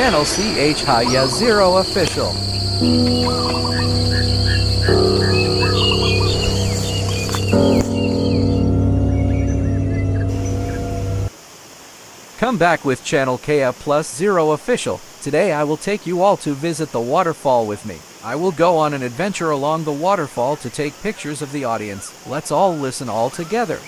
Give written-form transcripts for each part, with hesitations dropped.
Channel Chhaya 0 official. Come back with Channel Chhaya Plus 0 official. Today I will take you all to visit the waterfall with me. I will go on an adventure along the waterfall to take pictures of the audience. Let's all listen all together.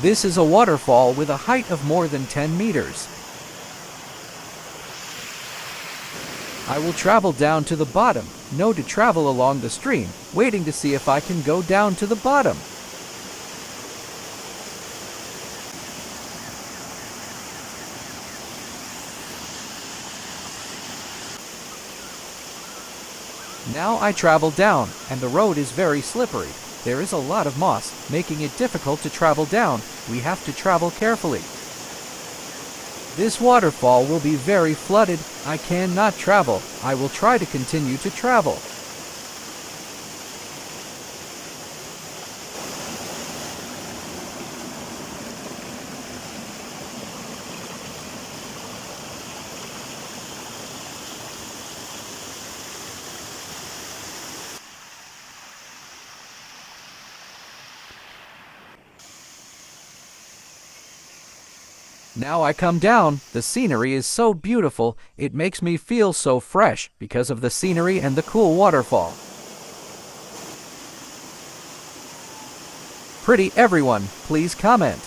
This is a waterfall with a height of more than 10 meters. I will travel down to the bottom. No to travel along the stream, waiting to see if I can go down to the bottom. Now I travel down, and the road is very slippery. There is a lot of moss, making it difficult to travel down. We have to travel carefully. This waterfall will be very flooded. I cannot travel. I will try to continue to travel. Now I come down. The scenery is so beautiful, it makes me feel so fresh because of the scenery and the cool waterfall. Pretty everyone, please comment.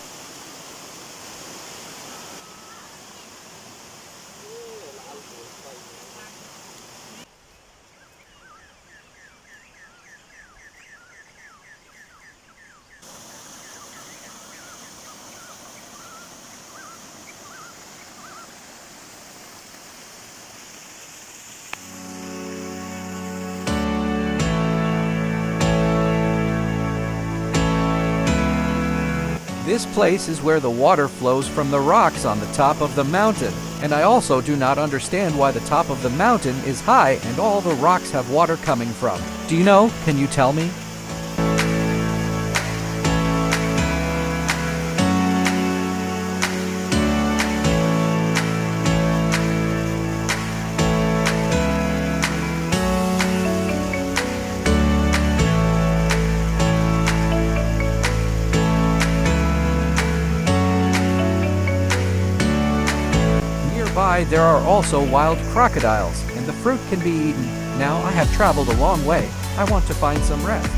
This place is where the water flows from the rocks on the top of the mountain, and I also do not understand why the top of the mountain is high and all the rocks have water coming from. Do you know? Can you tell me? There are also wild crocodiles, and the fruit can be eaten. Now I have traveled a long way. I want to find some rest.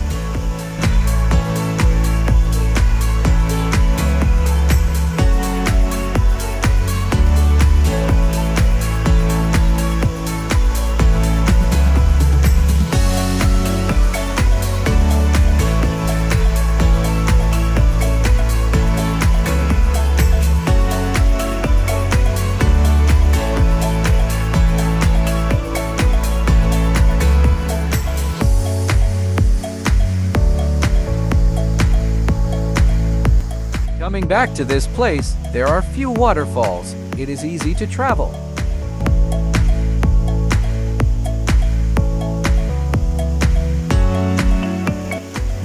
Coming back to this place, there are few waterfalls. It is easy to travel.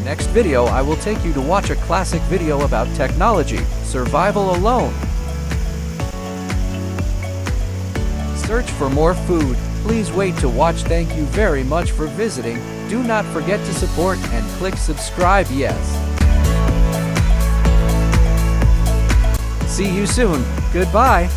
Next video I will take you to watch a classic video about technology, survival alone. Search for more food. Please wait to watch. Thank you very much for visiting. Do not forget to support and click subscribe. Yes. See you soon. Goodbye.